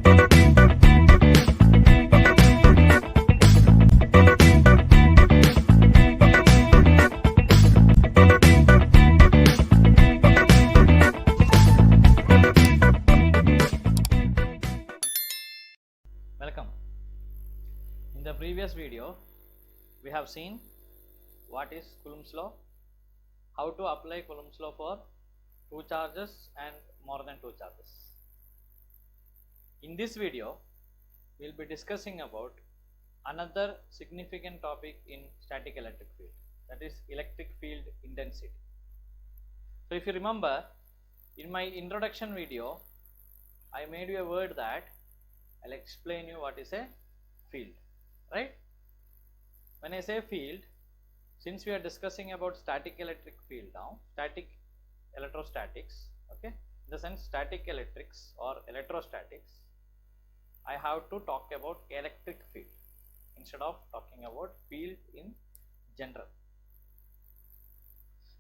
Welcome. In the previous video, we have seen what is Coulomb's law, how to apply Coulomb's law for two charges and more than two charges. In this video, we will be discussing about another significant topic in static electric field, that is electric field intensity. So if you remember, in my introduction video, I made you a word that I'll explain you what is a field, right? When I say field, since we are discussing about static electric field now, static electrostatics, okay, in the sense static electrics or electrostatics, I have to talk about electric field instead of talking about field in general.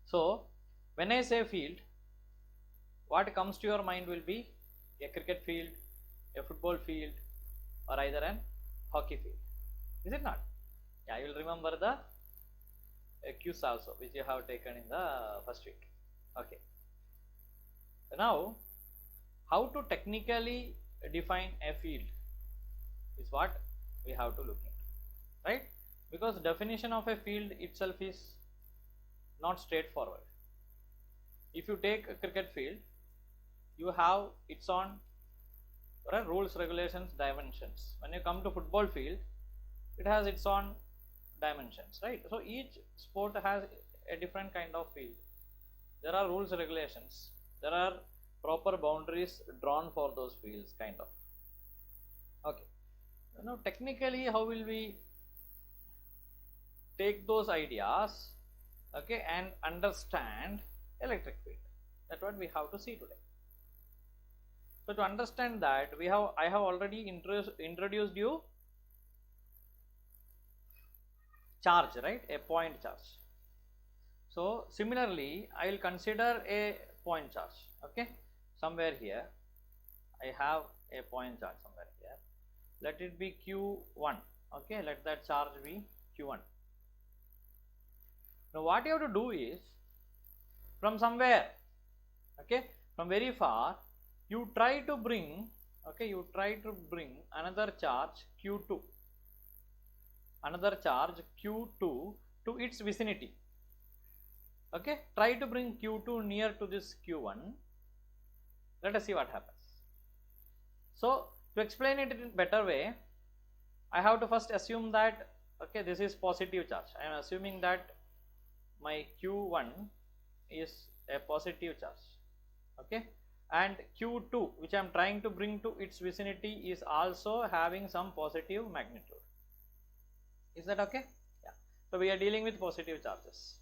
So when I say field, what comes to your mind will be a cricket field, a football field, or either an hockey field, is it not? Yeah, you will remember the quiz also which you have taken in the first week. Okay, now how to technically define a field is what we have to look into, right? Because definition of a field itself is not straightforward. If you take a cricket field, you have its own rules, regulations, dimensions. When you come to football field, it has its own dimensions, right? So each sport has a different kind of field. There are rules, regulations, there are proper boundaries drawn for those fields, kind of. Okay, now technically how will we take those ideas, okay, and understand electric field? That's what we have to see today. So to understand that, I have already introduced you charge, right? A point charge. So similarly, I will consider a point charge. Okay, somewhere here I have a point charge somewhere here. Let it be Q1. Okay, let that charge be Q1. Now what you have to do is, from somewhere, okay, from very far, you try to bring, okay, you try to bring another charge Q2, another charge Q2 to its vicinity. Okay, try to bring Q2 near to this Q1. Let us see what happens. So to explain it in a better way, I have to first assume that, okay, this is positive charge. I am assuming that my Q1 is a positive charge, okay, and Q2 which I am trying to bring to its vicinity is also having some positive magnitude. Is that okay? Yeah. So we are dealing with positive charges.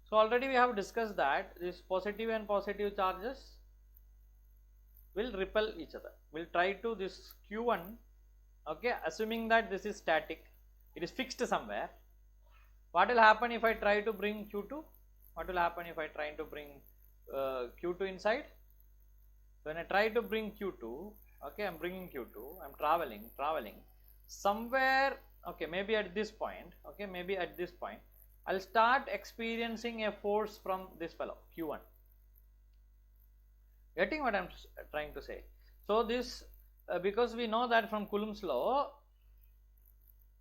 So already we have discussed that this positive and positive charges will repel each other. We'll try to this Q1, okay, assuming that this is static, it is fixed somewhere. What will happen if I try to bring Q2? What will happen if I try to bring Q2 inside? So when I try to bring Q2, okay, I am bringing Q2, I am traveling somewhere, okay, maybe at this point, okay, maybe at this point, I'll start experiencing a force from this fellow Q1. Getting what I'm trying to say? So this, because we know that from Coulomb's law,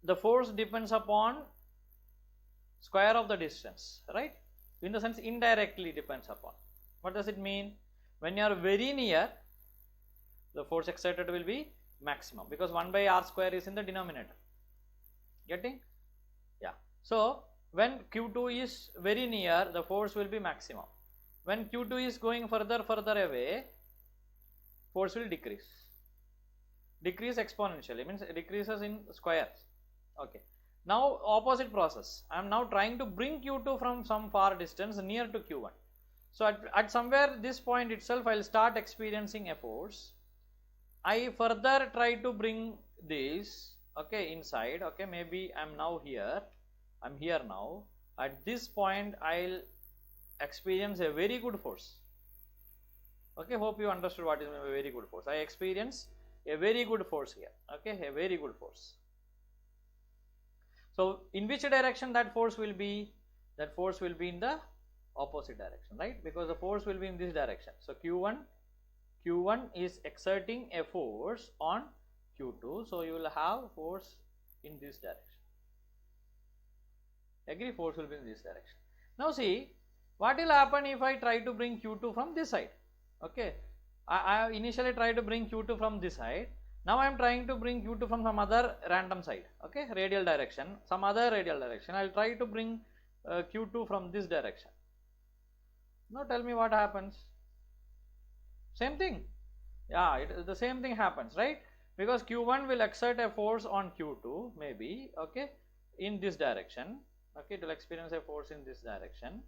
the force depends upon square of the distance, right? In the sense indirectly depends upon. What does it mean? When you are very near, the force exerted will be maximum, because 1 by r square is in the denominator. Getting? Yeah. So when Q2 is very near, the force will be maximum. When Q2 is going further away, force will decrease exponentially, means it decreases in squares. Okay, now opposite process, I am now trying to bring Q2 from some far distance near to Q1. So at somewhere this point itself, I will start experiencing a force. I further try to bring this, okay, inside, okay, maybe I am now here, I am here now. At this point I will experience a very good force. Okay, hope you understood what is a very good force. I experience a very good force here, okay, a very good force. So in which direction that force will be? That force will be in the opposite direction, right? Because the force will be in this direction. So Q1 is exerting a force on Q2, so you will have force in this direction. Agree? Force will be in this direction. Now see, what will happen if I try to bring Q2 from this side? Okay, I initially tried to bring Q2 from this side. Now I am trying to bring Q2 from some other random side, okay, radial direction, some other radial direction. I will try to bring Q2 from this direction. Now tell me what happens. Same thing. Yeah, the same thing happens, right? Because Q1 will exert a force on Q2, maybe, okay, in this direction. Okay, it will experience a force in this direction.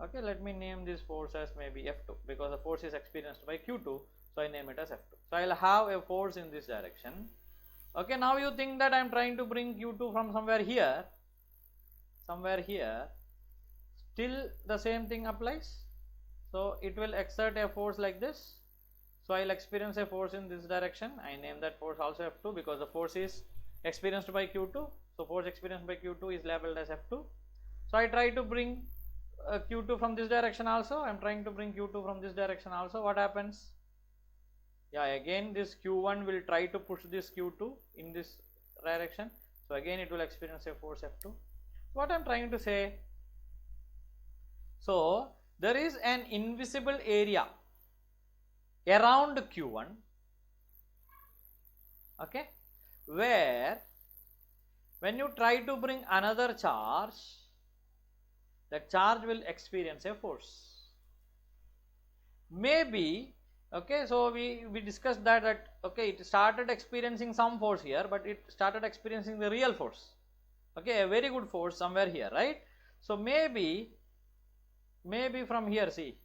Okay, let me name this force as maybe F2, because the force is experienced by Q2, so I name it as F2. So I will have a force in this direction. Okay, now you think that I am trying to bring Q2 from somewhere here, still the same thing applies. So it will exert a force like this. So I will experience a force in this direction. I name that force also F2 because the force is experienced by Q2. So force experienced by Q2 is labeled as F2. So I try to bring Q2 from this direction also. I am trying to bring Q2 from this direction also. What happens? Yeah, again this Q1 will try to push this Q2 in this direction. So again it will experience a force F2. What I am trying to say? So there is an invisible area around Q1, okay, where when you try to bring another charge, that charge will experience a force. Maybe, okay, so we discussed that okay, it started experiencing some force here, but it started experiencing the real force, okay, a very good force somewhere here, right? So maybe from here, see,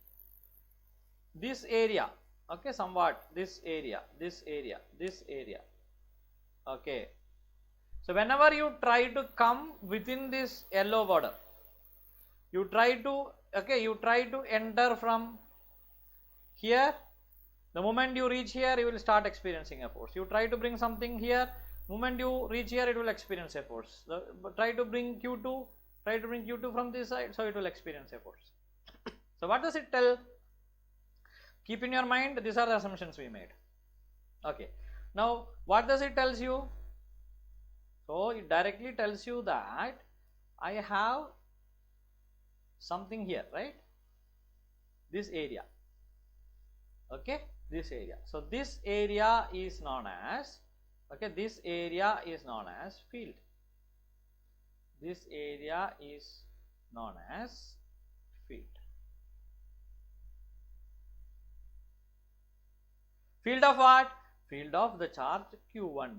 this area, okay, somewhat this area, okay. So whenever you try to come within this yellow border, you try to enter from here. The moment you reach here, you will start experiencing a force. You try to bring something here, moment you reach here, it will experience a force. Try to bring Q2 from this side, so it will experience a force. So what does it tell? Keep in your mind, these are the assumptions we made. Okay, now what does it tells you? So it directly tells you that I have something here, right? This area, okay, this area. So this area is known as, okay, this area is known as field. This area is known as field. Field of what? Field of the charge Q1.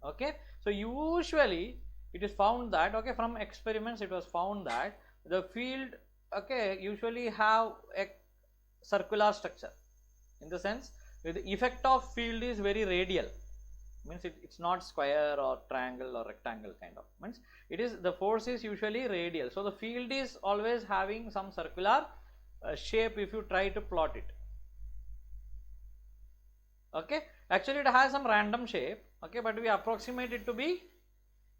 Okay, so usually it is found that, okay, from experiments it was found that the field, okay, usually have a circular structure, in the sense the effect of field is very radial, means it's not square or triangle or rectangle kind of, means it is, the force is usually radial. So the field is always having some circular shape if you try to plot it. Okay, actually it has some random shape, okay, but we approximate it to be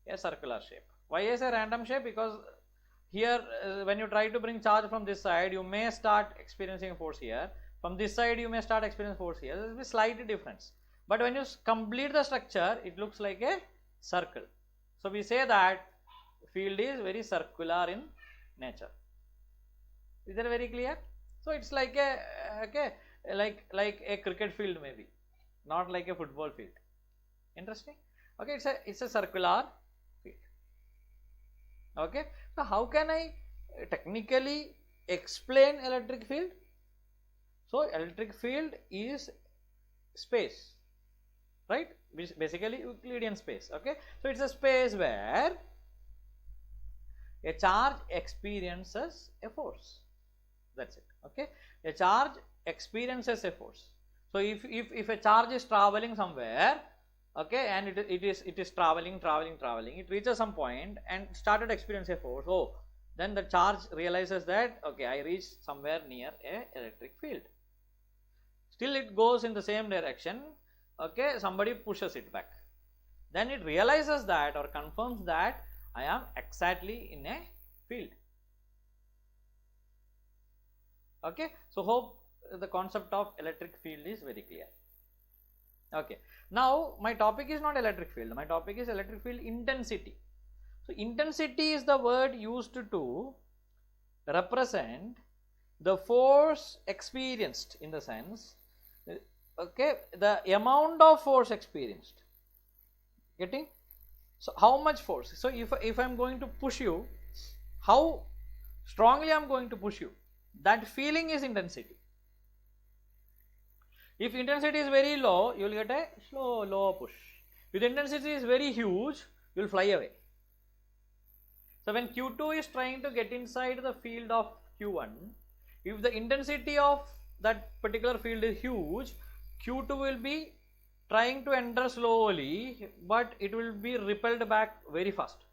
a circular shape. Why is a random shape? Because here when you try to bring charge from this side, you may start experiencing a force here. From this side you may start experiencing force here. There will be slight difference, but when you complete the structure, it looks like a circle. So we say that field is very circular in nature. Is that very clear? So it's like a, okay, like a cricket field, maybe not like a football field. Interesting. Okay, it's a circular field. Okay, so how can I technically explain electric field? So electric field is space, right? Basically Euclidean space. Okay, so it's a space where a charge experiences a force. That's it. Okay, a charge experiences a force. So if a charge is traveling somewhere, okay, and it is traveling, it reaches some point and started experiencing a force. Oh, then the charge realizes that, okay, I reached somewhere near a electric field. still it goes in the same direction, okay, somebody pushes it back. Then it realizes that or confirms that I am exactly in a field. Okay, so hope the concept of electric field is very clear. Okay, now my topic is not electric field, my topic is electric field intensity. So intensity is the word used to represent the force experienced, in the sense, okay, the amount of force experienced. Getting? So how much force? So if I'm going to push you, how strongly I'm going to push you, that feeling is intensity. If intensity is very low, you will get a low push. If the intensity is very huge, you will fly away. So when Q2 is trying to get inside the field of Q1, if the intensity of that particular field is huge, Q2 will be trying to enter slowly, but it will be repelled back very fast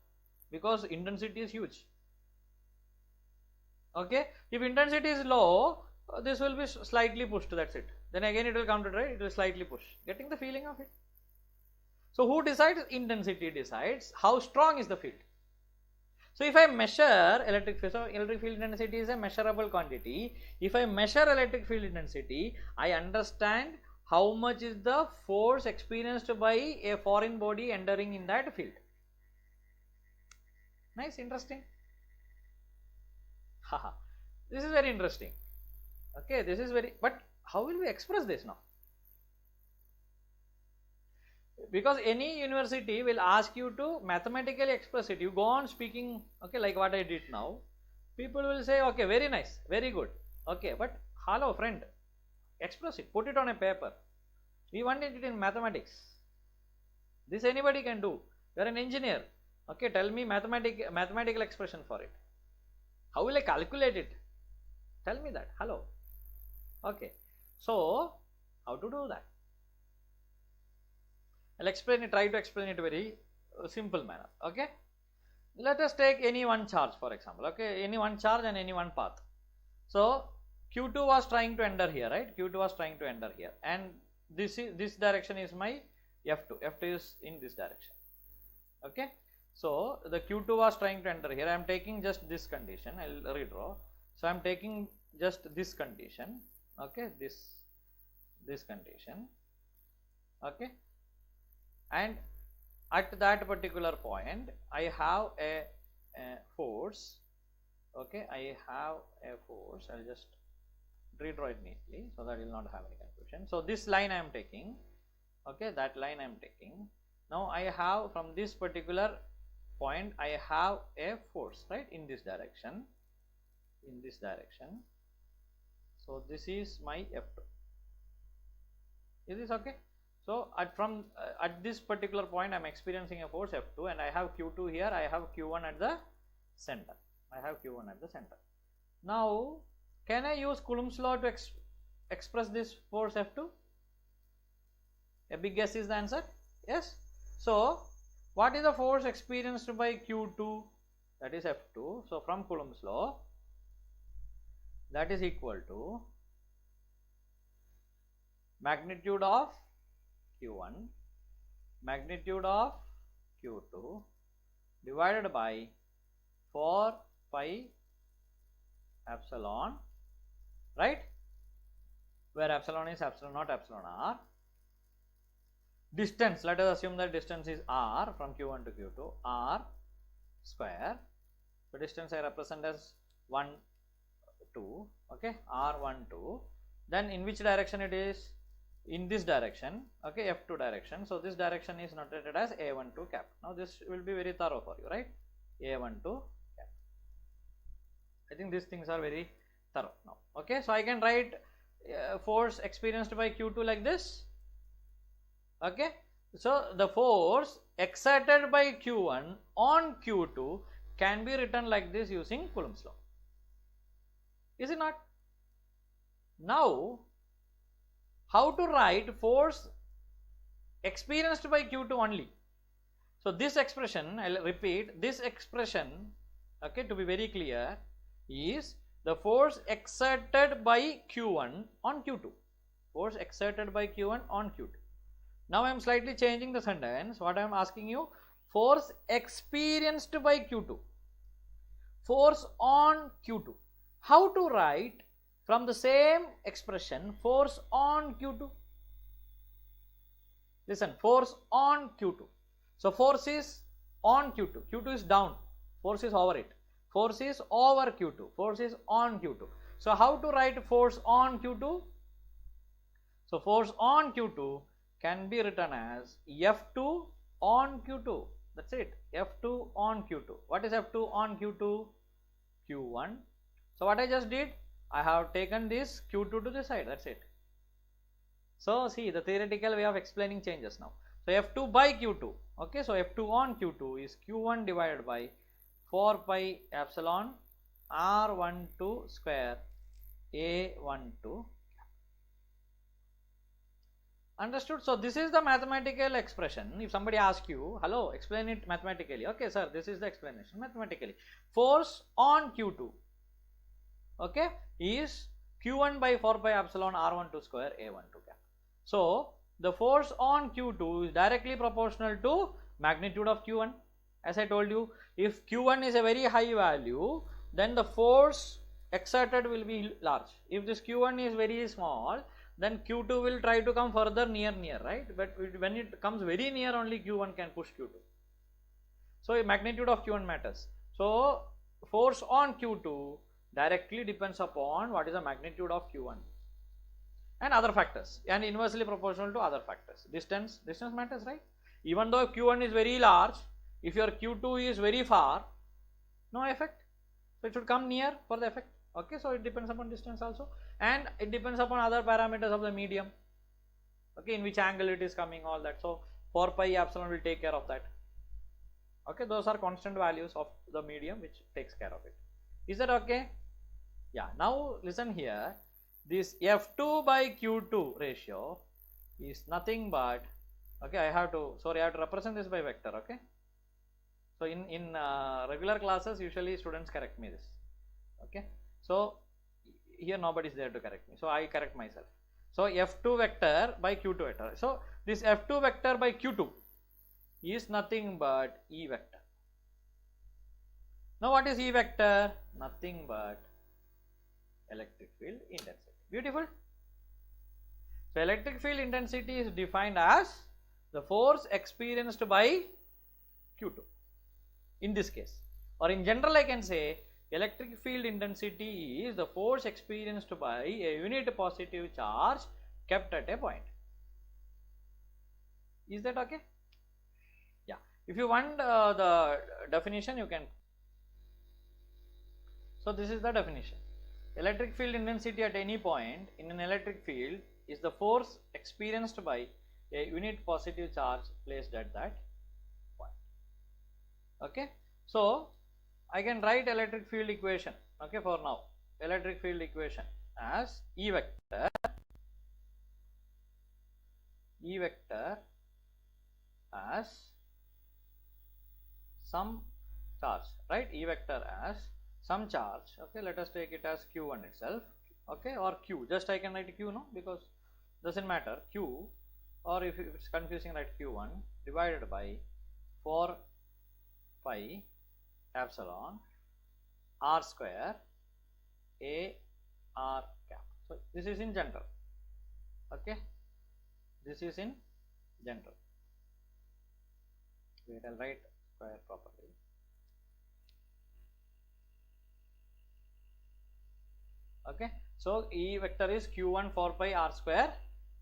because intensity is huge. Okay, if intensity is low, this will be slightly pushed, that's it. Then again it will come to try, it will slightly push. Getting the feeling of it? So who decides? Intensity decides how strong is the field. So if I measure electric field, so electric field intensity is a measurable quantity. If I measure electric field intensity, I understand how much is the force experienced by a foreign body entering in that field. Nice, interesting. Haha, this is very interesting. Okay, this is very, but how will we express this now? Because any university will ask you to mathematically express it. You go on speaking, okay, like what I did now. People will say, okay, very nice, very good. Okay, but hello friend, express it, put it on a paper. We want it in mathematics. This anybody can do. You are an engineer. Okay, tell me mathematical expression for it. How will I calculate it? Tell me that. Hello. Okay, so how to do that? I'll explain it, try to explain it very simple manner. Okay, let us take any one charge for example. Okay, any one charge and any one path. So Q2 was trying to enter here, right? Q2 was trying to enter here, and this direction is my F2. F2 is in this direction. Okay, so the Q2 was trying to enter here. I am taking just this condition. I'll redraw. So I am taking just this condition. Okay, this condition. Okay, and at that particular point I have a force. Okay, I have a force. I'll just redraw it neatly so that you will not have any confusion. So this line I am taking, okay, that line I am taking. Now I have from this particular point I have a force, right, in this direction, in this direction. So this is my F2. Is this okay? So at this particular point I am experiencing a force F2, and I have Q2 here, I have Q1 at the center. I have Q1 at the center. Now can I use Coulomb's law to express this force F2? A big guess is the answer. Yes. So what is the force experienced by Q2? That is F2. So from Coulomb's law, that is equal to magnitude of Q1, magnitude of Q2 divided by 4 pi epsilon, right, where epsilon is epsilon naught epsilon r. Distance, let us assume that distance is r from Q1 to Q2, r square. So distance I represent as 1, 2, okay, r1, 2. Then in which direction it is? In this direction, okay, F2 direction. So this direction is notated as A12 cap. Now this will be very thorough for you, right? A12 cap. I think these things are very thorough now. Okay, so I can write force experienced by Q2 like this. Okay, so the force exerted by Q1 on Q2 can be written like this using Coulomb's law. Is it not? Now how to write force experienced by Q2 only? So this expression, I will repeat, this expression, okay, to be very clear, is the force exerted by Q1 on Q2. Force exerted by Q1 on Q2. Now I am slightly changing the sentence. What I am asking you, force experienced by Q2, force on Q2. How to write from the same expression force on Q2? Listen, force on Q2. So force is on Q2. Q2 is down. Force is over it. Force is over Q2. Force is on Q2. So how to write force on Q2? So force on Q2 can be written as F2 on Q2. That's it. F2 on Q2. What is F2 on Q2? Q1. So what I just did, I have taken this Q2 to the side. That's it. So see, the theoretical way of explaining changes now. So F2 by Q2. Okay, so F2 on Q2 is Q1 divided by 4 pi epsilon R12 square A12. Understood? So this is the mathematical expression. If somebody asks you, hello, explain it mathematically. Okay, sir, this is the explanation mathematically. Force on Q2, okay, is Q1 by 4 pi epsilon R12 square A12 cap. So the force on Q2 is directly proportional to magnitude of Q1. As I told you, if Q1 is a very high value, then the force exerted will be large. If this Q1 is very small, then Q2 will try to come further near, right? But when it comes very near, only Q1 can push Q2. So magnitude of Q1 matters. So force on Q2 directly depends upon what is the magnitude of Q1 and other factors, and inversely proportional to other factors. Distance matters, right? Even though Q1 is very large, if your Q2 is very far, no effect. So it should come near for the effect. Okay, so it depends upon distance also, and it depends upon other parameters of the medium. Okay, in which angle it is coming, all that. So 4 pi epsilon will take care of that. Okay, those are constant values of the medium which takes care of it. Is that okay? Yeah. Now listen here. This F2 by Q2 ratio is nothing but, okay, I have to represent this by vector. Okay. So in regular classes, usually students correct me this. Okay. So here nobody is there to correct me. So I correct myself. So F2 vector by Q2 vector. So this F2 vector by Q2 is nothing but E vector. Now what is E vector? Nothing but electric field intensity. Beautiful. So electric field intensity is defined as the force experienced by Q2 in this case, or in general I can say electric field intensity is the force experienced by a unit positive charge kept at a point. Is that okay? Yeah. If you want the definition, you can. So this is the definition. Electric field intensity at any point in an electric field is the force experienced by a unit positive charge placed at that point. Okay. So I can write electric field equation, okay, for now. Electric field equation as E vector as some charge, right? E vector as some charge, okay, let us take it as Q1 itself, okay, or Q, just I can write Q, no, because doesn't matter, Q, or if it's confusing, write Q1 divided by 4 pi epsilon R square A R cap. So this is in general, okay, this is in general. Wait, I'll write square properly. Okay, so E vector is Q1 4 pi R square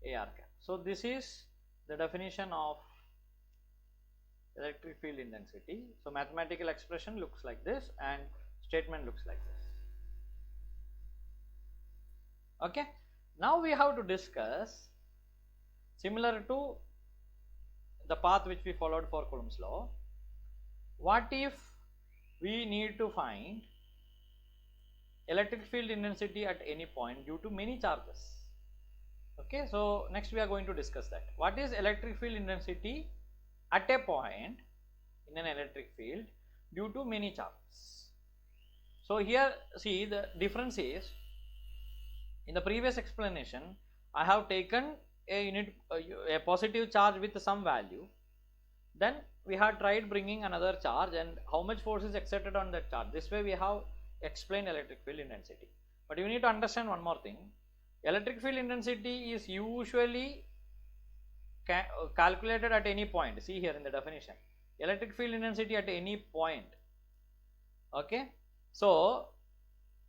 A R cap. So this is the definition of electric field intensity. So mathematical expression looks like this and statement looks like this. Okay, now we have to discuss, similar to the path which we followed for Coulomb's law, what if we need to find electric field intensity at any point due to many charges. Okay, so next we are going to discuss that. What is electric field intensity at a point in an electric field due to many charges? So here see, the difference is, in the previous explanation I have taken a unit, a positive charge with some value, then we have tried bringing another charge and how much force is exerted on that charge. This way we have explained electric field intensity. But you need to understand one more thing. Electric field intensity is usually calculated at any point. See here in the definition, electric field intensity at any point. Okay, so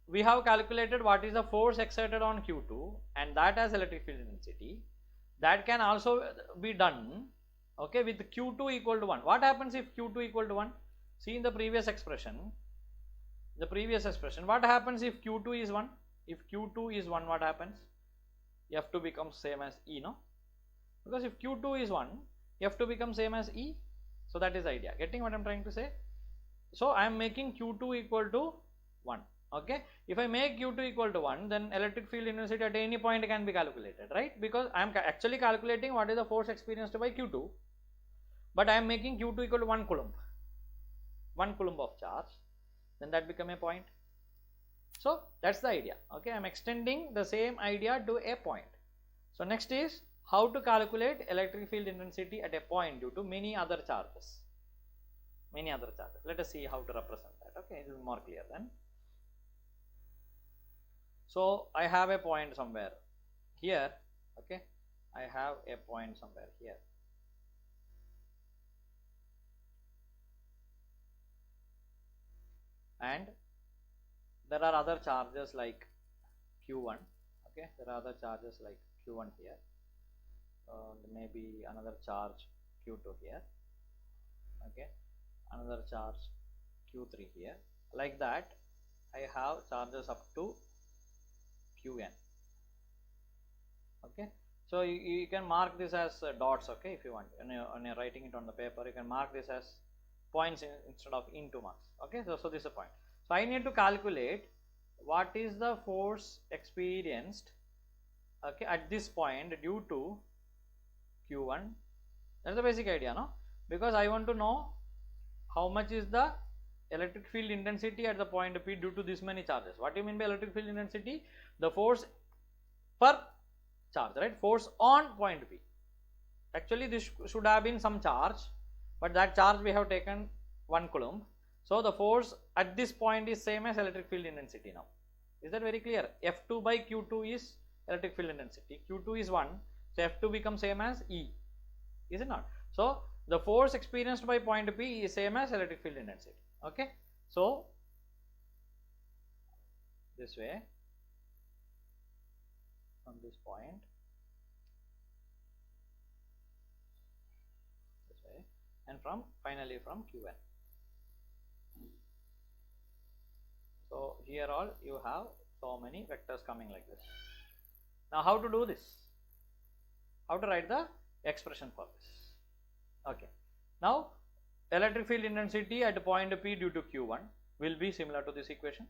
we have calculated what is the force exerted on Q2 and that as electric field intensity. That can also be done, okay, with Q2 equal to 1. What happens if Q2 equal to 1? See in the previous expression, what happens if Q2 is 1? If Q2 is 1, what happens? F2 becomes same as E, no? Because if Q2 is 1, F2 becomes same as E. So that is the idea. Getting what I am trying to say? So I am making Q2 equal to 1. Okay, if I make Q2 equal to 1, then electric field intensity at any point can be calculated, right? Because I am actually calculating what is the force experienced by Q2, but I am making Q2 equal to 1 coulomb, 1 coulomb of charge, then that become a point. So that's the idea. Okay, I am extending the same idea to a point. So next is how to calculate electric field intensity at a point due to many other charges. Let us see how to represent that. Okay, it will be more clear then. So I have a point somewhere here. Okay, I have a point somewhere here. And there are other charges like Q1. Okay, there are other charges like Q1 here. Maybe another charge Q2 here. Okay, another charge Q3 here. Like that, I have charges up to Qn. Okay, so you can mark this as dots. Okay, if you want, when you're writing it on the paper, you can mark this as points instead of into marks. Okay, so this is a point. So I need to calculate what is the force experienced, okay, at this point due to Q1. That's the basic idea, no? Because I want to know how much is the electric field intensity at the point P due to this many charges. What do you mean by electric field intensity? The force per charge, right? Force on point P. Actually this should have been some charge, but that charge we have taken 1 coulomb. So the force at this point is same as electric field intensity now. Is that very clear? F2 by Q2 is electric field intensity. Q2 is 1, so F2 becomes same as E. Is it not? So the force experienced by point P is same as electric field intensity. Okay, so this way, from this point, this way, and from finally from Qn. So here all you have so many vectors coming like this. Now how to do this? How to write the expression for this? Okay, now electric field intensity at point P due to Q1 will be similar to this equation.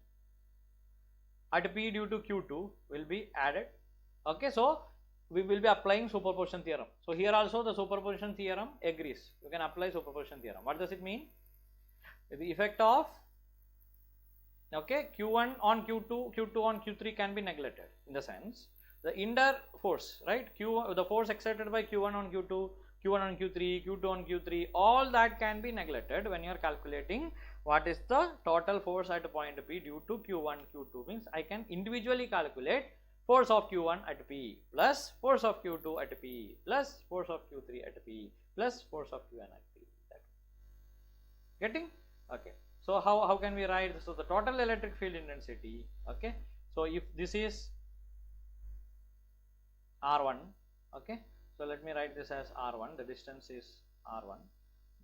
At P due to Q2 will be added. Okay, so we will be applying superposition theorem. So here also the superposition theorem agrees. You can apply superposition theorem. What does it mean? The effect of, okay, Q1 on Q2, Q2 on Q3 can be neglected, in the sense the inner force, right? The force exerted by Q1 on Q2, Q1 on Q3, Q2 on Q3, all that can be neglected when you are calculating what is the total force at point P due to Q1, Q2. Means I can individually calculate force of Q1 at P plus force of Q2 at P plus force of Q3 at P plus force of Qn at P. Getting? Okay. So how can we write? So the total electric field intensity. Okay. So if this is R1, okay. So let me write this as R1. The distance is R1.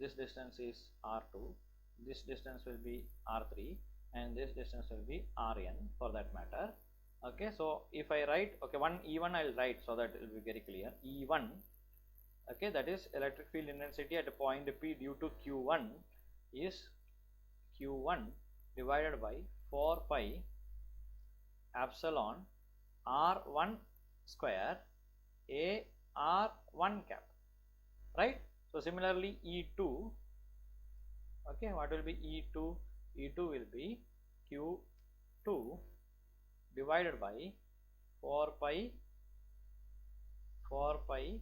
This distance is R2. This distance will be R3, and this distance will be Rn for that matter. Okay. So if I write, okay, one E1 I will write so that it will be very clear. E1, okay, that is electric field intensity at a point P due to Q1 is Q1 divided by 4 pi epsilon R1 square A R1 cap, right? So similarly E2, okay, what will be E2? E2 will be Q2 divided by 4 pi 4 pi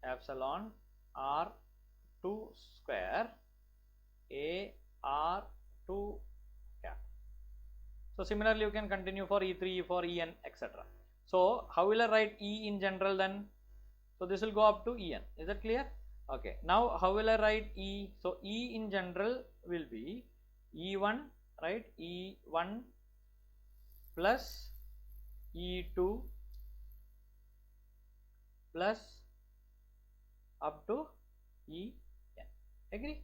epsilon r2 square a r2 cap. So similarly you can continue for E3, E4, En, etc. So how will I write E in general then? So this will go up to En. Is that clear? Okay. Now how will I write E? So E in general will be E1, right? E1 plus E2 plus up to En. Agree?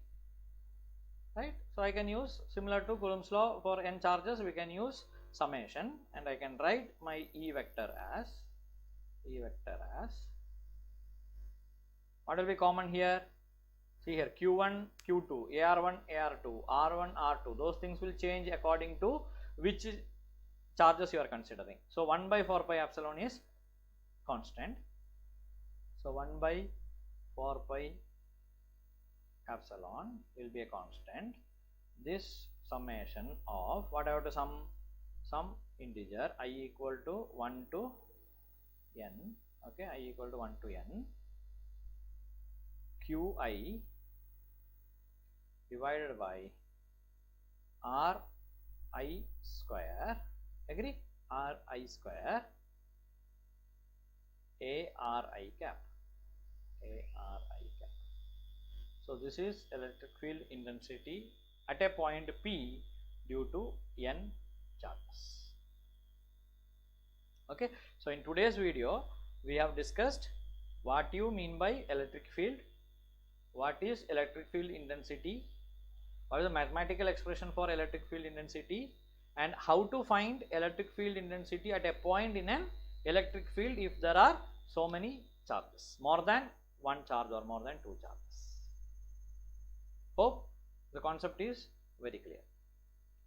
Right? So I can use, similar to Coulomb's law, for n charges we can use summation, and I can write my E vector as what will be common here? See here, Q1, Q2, AR1, AR2, R1, R2, those things will change according to which charges you are considering. So 1 by 4 pi epsilon is constant. So 1 by 4 pi epsilon will be a constant. This summation of what I have to sum? Some integer I equal to 1 to n. Okay, I equal to 1 to n. Qi divided by Ri square. Agree? Ri square Ari cap. So this is electric field intensity at a point P due to n charges. Okay, so in today's video we have discussed what you mean by electric field, what is electric field intensity, what is the mathematical expression for electric field intensity, and how to find electric field intensity at a point in an electric field if there are so many charges, more than one charge or more than two charges. Hope the concept is very clear.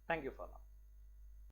Thank you for now.